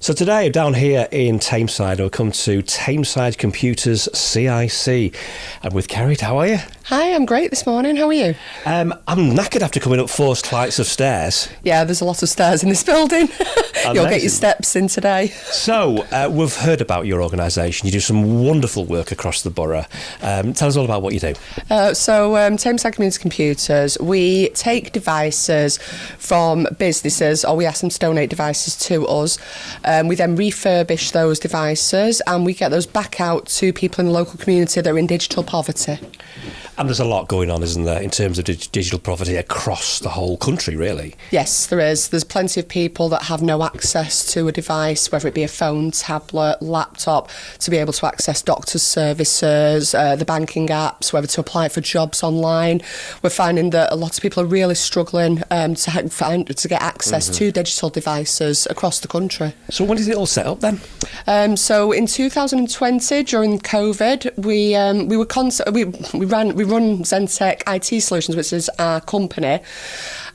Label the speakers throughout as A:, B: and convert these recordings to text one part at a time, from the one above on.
A: So today, down here in Tameside, we'll come to Tameside Computers CIC. I'm with Kerry. How are you?
B: Hi, I'm great this morning. How are you?
A: I'm knackered after coming up 4 flights of stairs.
B: Yeah, there's a lot of stairs in this building. You'll get your steps in today.
A: So, we've heard about your organisation. You do some wonderful work across the borough. Tell us all about what you do.
B: Tameside Community Computers, we take devices from businesses, or we ask them to donate devices to us. We then refurbish those devices and we get those back out to people in the local community that are in digital poverty.
A: And there's a lot going on, isn't there, in terms of digital poverty across the whole country, really?
B: Yes, there is. There's plenty of people that have no access to a device, whether it be a phone, tablet, laptop, to be able to access doctors' services, the banking apps, whether to apply for jobs online. We're finding that a lot of people are really struggling to get access to digital devices across the country.
A: So when did it all set up then?
B: So in 2020, during COVID, we run Zentech IT Solutions, which is our company,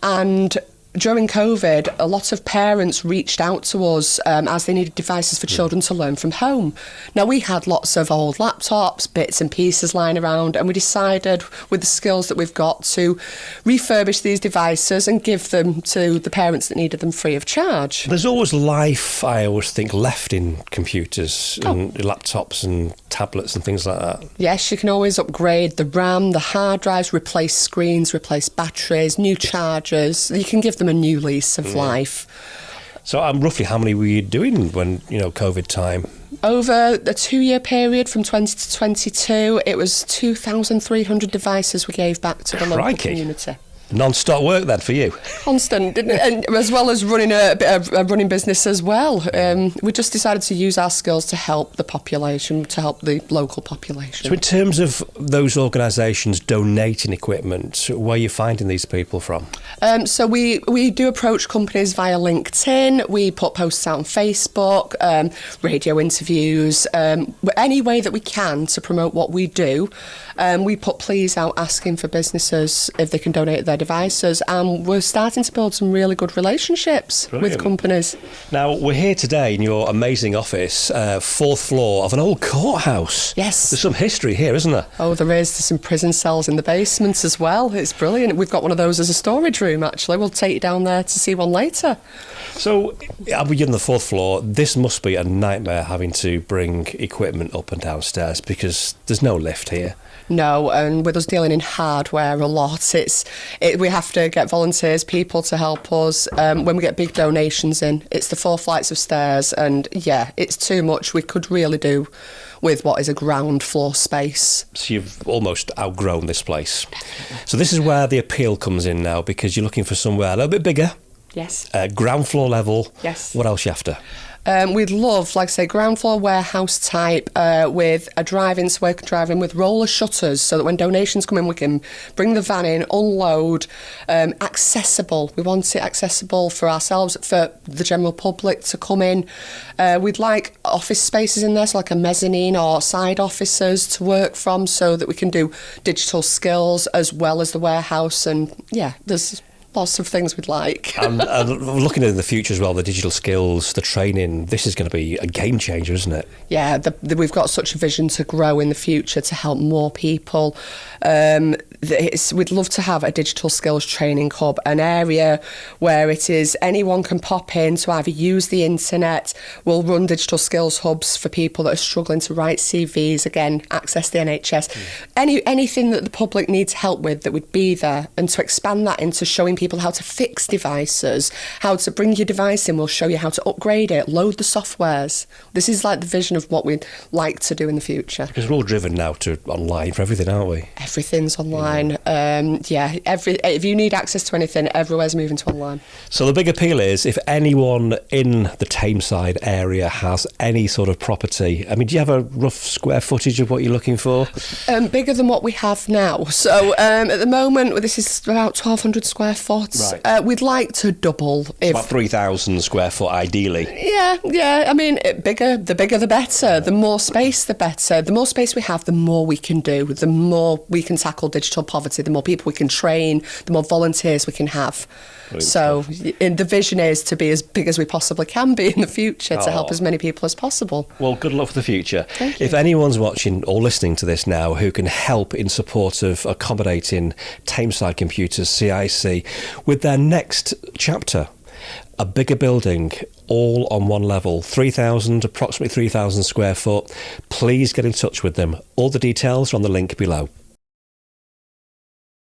B: and during COVID, a lot of parents reached out to us as they needed devices for children to learn from home. Now, we had lots of old laptops, bits and pieces lying around, and we decided, with the skills that we've got, to refurbish these devices and give them to the parents that needed them free of charge.
A: There's always life, I always think, left in computers and laptops and tablets and things like that.
B: Yes, you can always upgrade the RAM, the hard drives, replace screens, replace batteries, new chargers. You can give them a new lease of life.
A: So roughly how many were you doing when, COVID time?
B: Over a 2-year period from 20 to 22, it was 2,300 devices we gave back to the local community.
A: Non-stop work then for you?
B: Constant, and as well as running a running business as well. We just decided to use our skills to help the population, to help the local population.
A: So in terms of those organisations donating equipment, where are you finding these people from?
B: So we do approach companies via LinkedIn, we put posts out on Facebook, radio interviews, any way that we can to promote what we do. We put pleas out asking for businesses if they can donate their devices, and we're starting to build some really good relationships with companies.
A: Now, we're here today in your amazing office, 4th floor of an old courthouse.
B: Yes.
A: There's some history here, isn't there?
B: Oh, there is. There's some prison cells in the basement as well. It's brilliant. We've got one of those as a storage room, actually. We'll take you down there to see one later.
A: So, you're on the 4th floor. This must be a nightmare having to bring equipment up and downstairs because there's no lift here.
B: No, and with us dealing in hardware a lot, we have to get volunteers, people to help us. When we get big donations in, it's the 4 flights of stairs, and yeah, it's too much. We could really do with what is a ground floor space.
A: So you've almost outgrown this place. So this is where the appeal comes in now, because you're looking for somewhere a little bit bigger.
B: Yes.
A: Ground floor level.
B: Yes.
A: What else are you after?
B: We'd love, like I say, ground floor warehouse type with a drive-in, so we can drive in with roller shutters so that when donations come in, we can bring the van in, unload, accessible. We want it accessible for ourselves, for the general public to come in. We'd like office spaces in there, so like a mezzanine or side offices to work from so that we can do digital skills as well as the warehouse. And yeah, there's lots of things we'd like.
A: And looking in the future as well, the digital skills, the training, this is going to be a game changer, isn't it?
B: Yeah, we've got such a vision to grow in the future to help more people. We'd love to have a digital skills training hub, an area where it is anyone can pop in to either use the internet. We'll run digital skills hubs for people that are struggling to write CVs, again, access the NHS. Anything that the public needs help with, that would be there, and to expand that into showing people how to fix devices, how to bring your device in. We'll show you how to upgrade it, load the softwares. This is like the vision of what we'd like to do in the future.
A: Because we're all driven now to online for everything, aren't we?
B: Everything's online. If you need access to anything, everywhere's moving to online.
A: So the big appeal is, if anyone in the Tameside area has any sort of property, I mean, do you have a rough square footage of what you're looking for?
B: Bigger than what we have now. So at the moment, this is about 1,200 square foot. foot.
A: Right.
B: We'd like to double.
A: About 3,000 square foot, ideally.
B: Yeah. I mean, the bigger the better. The more space, the better. The more space we have, the more we can do. The more we can tackle digital poverty, the more people we can train, the more volunteers we can have.
A: Brilliant
B: So
A: stuff.
B: the vision is to be as big as we possibly can be in the future to help as many people as possible.
A: Well, good luck for the future.
B: Thank you.
A: If anyone's watching or listening to this now who can help in support of accommodating Tameside Computers CIC with their next chapter, a bigger building, all on one level, approximately 3,000 square foot, please get in touch with them. All the details are on the link below.